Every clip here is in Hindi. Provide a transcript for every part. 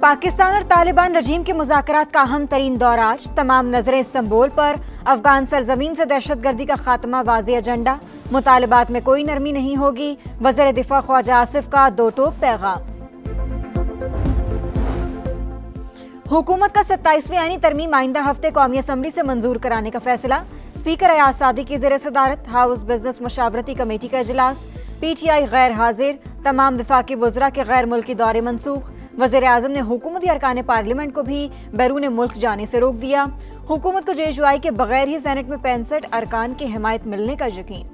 पाकिस्तान और तालिबान रजीम के मुज़ाकरात का अहम तरीन दौर आज। तमाम नजरें इस्तांबुल पर। अफगान सरजमीन से दहशतगर्दी का खात्मा वाज़ेह एजेंडा। मुतालबात में कोई नरमी नहीं होगी। वज़ीर दिफा ख्वाजा आसिफ का दो टोक पैगाम। हुकूमत का 27वीं आईनी तरमीम आइंदा हफ्ते कौमी असम्बली से मंजूर कराने का फैसला। स्पीकर अयाज सादी की ज़ेर सदारत हाउस बिजनेस मशावरती कमेटी का इजलास। PTI गैर हाजिर। तमाम वफाकी वज़रा के गैर मुल्की दौरे मनसूख। वज़ीर आज़म ने हुकूमती अरकान पार्लियामेंट को भी बैरून मुल्क जाने से रोक दिया। हुकूमत को JUI के बगैर ही सेनेट में 65 अरकान की हिमायत मिलने का यकीन।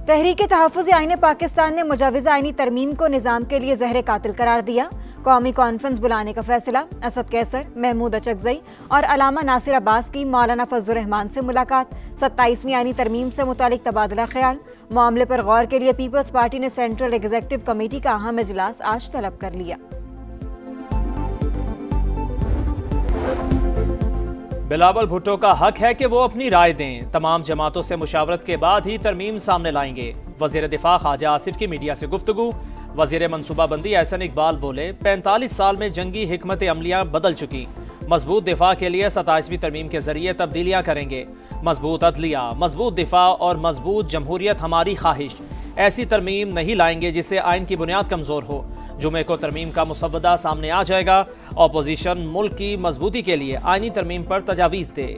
तहरीक तहफ़्फ़ुज़ आईन पाकिस्तान ने मुजव्वज़ा आईनी तरमीम को निज़ाम के लिए ज़हर कातिल करार दिया। कौमी कॉन्फ्रेंस बुलाने का फैसला। असद कैसर, महमूद अचकज़ई और अलामा नासिर अब्बास की मौलाना फजलुर रहमान से मुलाकात। 27वीं आईनी तरमीम से मुतालिक तबादला ख्याल। मामले पर गौर के लिए पीपल्स पार्टी ने सेंट्रल एग्जीक्यूटिव कमेटी का अहम इजलास आज तलब कर लिया। बिलावल भुट्टो का हक है कि वो अपनी राय दें। तमाम जमातों से मुशावरत के बाद ही तरमीम सामने लाएंगे। वजीर दिफा ख्वाजा आसिफ की मीडिया से गुफ्तगू। वजीर मनसूबाबंदी एहसन इकबाल बोले, 45 साल में जंगी हिकमत अमलियाँ बदल चुकी। मजबूत दिफा के लिए 27वीं तरमीम के जरिए तब्दीलियाँ करेंगे। मजबूत अदलिया, मजबूत दिफा और मजबूत जमहूरियत हमारी ख्वाहिश। ऐसी तरमीम नहीं लाएंगे जिससे आइन की बुनियाद कमजोर हो। जुमे को तरमीम का मुसव्वदा सामने आ जाएगा। अपोजिशन मुल्क की मजबूती के लिए आइनी तरमीम पर तजावीज़ दे।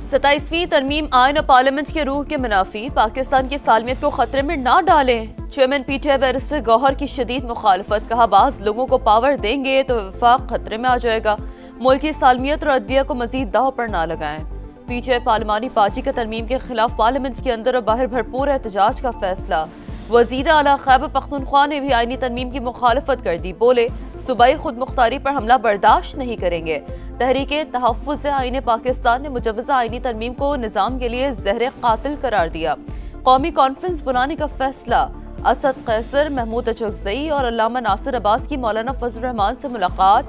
27वीं तरमीम आइन और पार्लियामेंट के रूह के मुनाफी। पाकिस्तान की सालमियत को खतरे में ना डालें। चेयरमैन PTI बैरिस्टर गौहर की शदीद मुखालफत। कहा, बाज लोगों को पावर देंगे तो वफाक खतरे में आ जाएगा। मुल्क की सालमियत और अदलिया को मजीद दाव पर ना लगाएं। PTI पार्लिमानी पार्टी का तरमीम के खिलाफ पार्लियामेंट के अंदर और बाहर भरपूर एहतजाज का फैसला। वजीर आला खैबर पख्तूनख्वा ने भी आईनी तरमीम की मुखालफत कर दी। बोले, सूबाई खुद मुख्तारी पर हमला बर्दाश्त नहीं करेंगे। तहरीके तहफ़्फ़ुज़ आईन पाकिस्तान ने मुजव्वज़ा आईनी तरमीम को निज़ाम के लिए ज़हर कातिल करार दिया। कौमी कॉन्फ्रेंस बुलाने का फैसला। असद कैसर, महमूद अचकज़ई और अल्लामा नासिर अब्बास की मौलाना फजलुर रहमान से मुलाकात।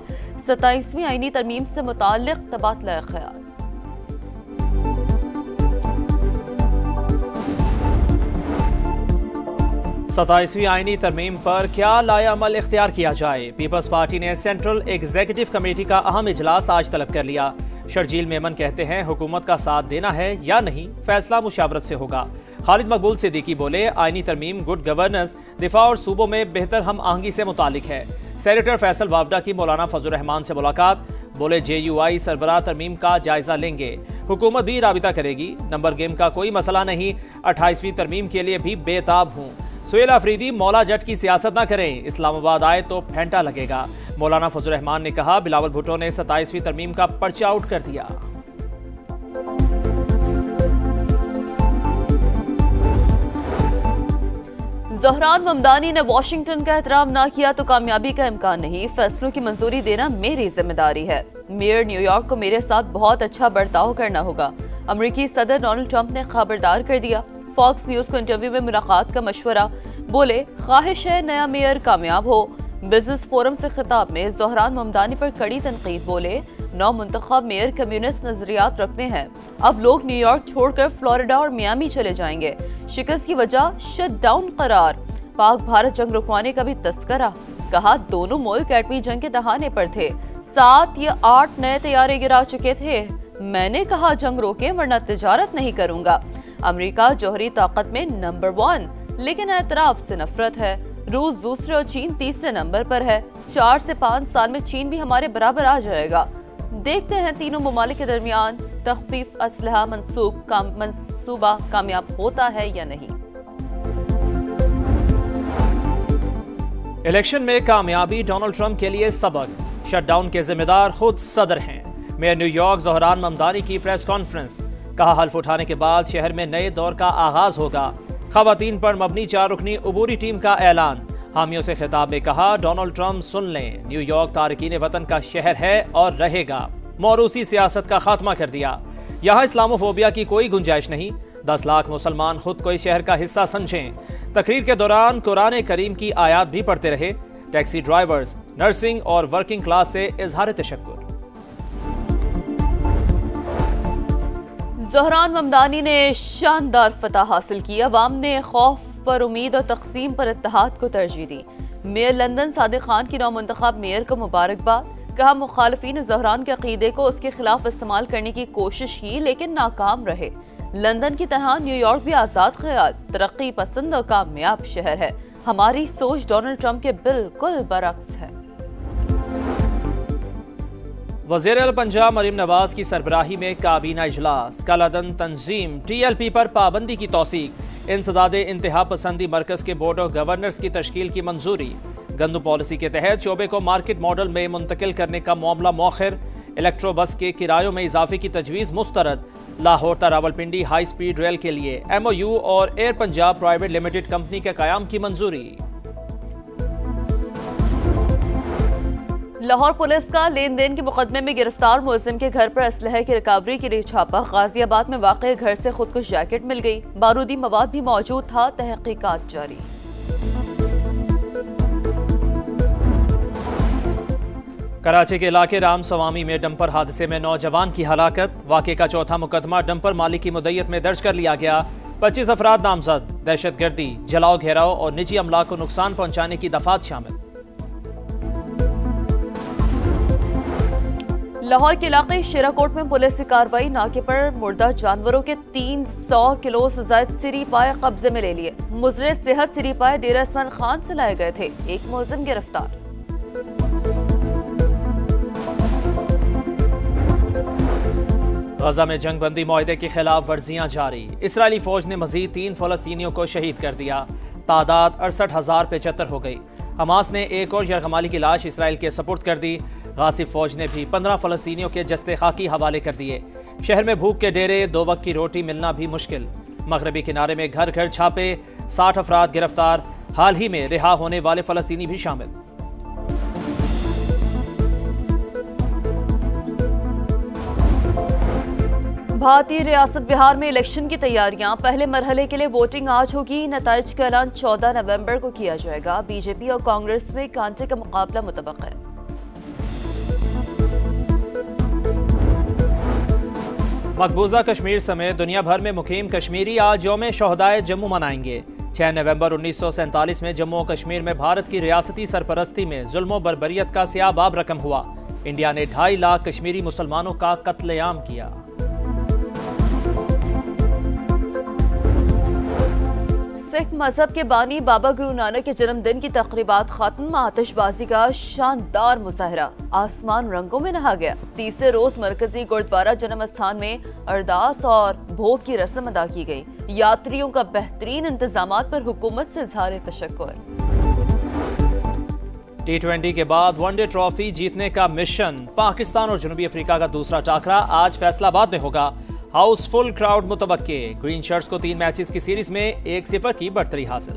27वीं आईनी तरमीम से मुताल्लिक़ तबादला ख्याल। 27वीं आईनी तरमीम पर क्या लायामल इख्तियार किया जाए। पीपल्स पार्टी ने सेंट्रल एग्जीक्यूटिव कमेटी का अहम इजलास आज तलब कर लिया। शर्जील मेमन कहते हैं, हुकूमत का साथ देना है या नहीं, फैसला मुशावरत से होगा। खालिद मकबूल सिद्दीकी बोले, आईनी तरमीम गुड गवर्नेंस, दिफा और सूबों में बेहतर हम आहंगी से मुतालिक है। सेनेटर फैसल वावडा की मौलाना फजलुर रहमान से मुलाकात। बोले, JUI सरबराह तरमीम का जायजा लेंगे। हुकूमत भी राबिता करेगी। नंबर गेम का कोई मसला नहीं। 28वीं तरमीम के लिए भी बेताब हूँ। सुहेल अफरीदी, मौला जट की सियासत ना करें, इस्लामाबाद आए तो फेंटा लगेगा। मौलाना फजलुर रहमान ने कहा, बिलावल भुट्टो ने 27वीं तरमीम का पर्चा आउट कर दिया। ज़हरान ममदानी ने वाशिंगटन का एहतराम ना किया तो कामयाबी का इम्कान नहीं। फैसलों की मंजूरी देना मेरी जिम्मेदारी है। मेयर न्यूयॉर्क को मेरे साथ बहुत अच्छा बर्ताव करना होगा। अमेरिकी सदर डोनाल्ड ट्रंप ने खबरदार कर दिया। फॉक्स न्यूज को इंटरव्यू में मुलाकात का मशवरा। बोले, ख्वाहिश है नया मेयर कामयाब हो। बिजनेस फोरम से खिताब में ज़हरान ममदानी पर कड़ी तनकीद। बोले, नौ मुंतखब मेयर कम्युनिस्ट नजरियात रखते हैं। अब लोग न्यूयॉर्क छोड़कर फ्लोरिडा और मियामी चले जाएंगे। शिकस्त की वजह शट डाउन करार। पाक भारत जंग रुकवाने का भी तस्करा। कहा, दोनों मुल्क एटमी जंग के दहाने पर थे। 7 या 8 नए तैयारे गिरा चुके थे। मैंने कहा, जंग रोके वरना तिजारत नहीं करूंगा। अमेरिका जौहरी ताकत में नंबर 1, लेकिन एतराफ से नफरत है। रूस दूसरे और चीन तीसरे नंबर पर है। 4 से 5 साल में चीन भी हमारे बराबर आ जाएगा। देखते हैं तीनों ममालिक के दरमियान तख्फीफ असलहा मंसूबा कामयाब होता है या नहीं। इलेक्शन में कामयाबी डोनाल्ड ट्रंप के लिए सबक। शटडाउन के जिम्मेदार खुद सदर हैं। मेयर न्यूयॉर्क ज़हरान ममदानी की प्रेस कॉन्फ्रेंस। कहा, हल्फ उठाने के बाद शहर में नए दौर का आगाज होगा। खवातीन पर मबनी 4 रुकनी अबूरी टीम का ऐलान। हामियों से खिताब में कहा, डोनाल्ड ट्रंप सुन लें, न्यूयॉर्क तारकीन वतन का शहर है और रहेगा। मौरूसी सियासत का खात्मा कर दिया। यहाँ इस्लामोफोबिया की कोई गुंजाइश नहीं। 10 लाख मुसलमान खुद को इस शहर का हिस्सा समझें। तकरीर के दौरान कुरान करीम की आयात भी पढ़ते रहे। टैक्सी ड्राइवर्स, नर्सिंग और वर्किंग क्लास से इजहार तशक्कुर। ज़हरान ममदानी ने शानदार फतह हासिल की। अवाम ने खौफ पर उम्मीद और तकसीम पर इत्तेहाद को तरजीह दी। मेयर लंदन सादिक खान की नौमुंतखब मेयर को मुबारकबाद। कहा मुखालिफिन ज़हरान के अकीदे को उसके खिलाफ इस्तेमाल करने की कोशिश की लेकिन नाकाम रहे। लंदन की तरह न्यूयॉर्क भी आज़ाद ख्याल, तरक्की पसंद और कामयाब शहर है। हमारी सोच डोनाल्ड ट्रंप के बिल्कुल बरअक्स है। वज़ीर आला पंजाब मरीम नवाज की सरबराही में काबीना इजलास। कालाधन तंजीम TLP पर पाबंदी की तौसीक। इंसदादे इंतहा पसंदी मरकज के बोर्ड ऑफ गवर्नर्स की तश्कील की मंजूरी। गंदम पॉलिसी के तहत शोबे को मार्केट मॉडल में मुंतकिल करने का मामला मौखर। इलेक्ट्रो बस के किरायों में इजाफे की तजवीज़ मुस्तरद। लाहौर ता रावलपिंडी हाई स्पीड रेल के लिए MOU और air Punjab private limited company के क़याम की मंजूरी। लाहौर पुलिस का लेन देन के मुकदमे में गिरफ्तार मुलजिम के घर पर असलहे की रिकवरी के लिए छापा। गाजियाबाद में वाक़े घर से खुदकुश जैकेट मिल गई। बारूदी मवाद भी मौजूद था। तहकीकात जारी। कराची के इलाके राम सवामी में डंपर हादसे में नौजवान की हलाकत। वाक़े का चौथा मुकदमा डंपर मालिक की मुद्दत में दर्ज कर लिया गया। 25 अफराद नामजद। दहशतगर्दी, जलाओ घेराव और निजी अमला को नुकसान पहुंचाने की दफात शामिल। लाहौर के इलाके शेराकोट में पुलिस की कार्रवाई। नाके पर मुर्दा जानवरों के 300 किलो से ज्यादा सिरी पाए कब्जे में ले लिए। मुजरे सेहत सिरी पाए डेरा इस्माइल खान से लाए गए थे। एक मुलजिम गिरफ्तार। गजा में जंगबंदी मुआहदे की खिलाफ वर्जियां जारी। इसराइली फौज ने मजीद 3 फलस्तीनियों को शहीद कर दिया। तादाद 68,075 हो गई। हमास ने एक और यरगमाली की लाश इसराइल के सपुर्द कर दी। गासिब फौज ने भी 15 फलस्तीनियों के जस्ते खाकी हवाले कर दिए। शहर में भूख के डेरे, 2 वक्त की रोटी मिलना भी मुश्किल। मगरबी किनारे में घर घर छापे, 60 अफराद गिरफ्तार। हाल ही में रिहा होने वाले फलस्तीनी भी शामिल। भारतीय रियासत बिहार में इलेक्शन की तैयारियां। पहले मरहले के लिए वोटिंग आज होगी। नताइज का ऐलान 14 नवंबर को किया जाएगा। बीजेपी और कांग्रेस में कांटे का मुकाबला मुतवक्का है। मकबूजा कश्मीर समेत दुनिया भर में मुकीम कश्मीरी आज यौम शहदाए जम्मू मनाएंगे। 6 नवंबर 1947 में जम्मू और कश्मीर में भारत की रियासती सरपरस्ती में जुल्म बर्बरियत का सियाबाब रकम हुआ। इंडिया ने 2.5 लाख कश्मीरी मुसलमानों का कत्लेआम किया। सिख मजहब के बानी बाबा गुरु नानक के जन्मदिन की तकरीबात खत्म। आतिशबाजी का शानदार मुजाहरा। आसमान रंगों में नहा गया। तीसरे रोज मरकजी गुरुद्वारा जन्म स्थान में अरदास और भोग की रस्म अदा की गई। यात्रियों का बेहतरीन इंतजामात पर हुकूमत से इज़हार तशक्कुर। T20 के बाद वनडे ट्रॉफी जीतने का मिशन। पाकिस्तान और जनूबी अफ्रीका का दूसरा टाकरा आज फैसलाबाद में होगा। हाउसफुल क्राउड मुतवक्के। ग्रीन शर्ट्स को 3 मैचेस की सीरीज में 1-0 की बढ़तरी हासिल।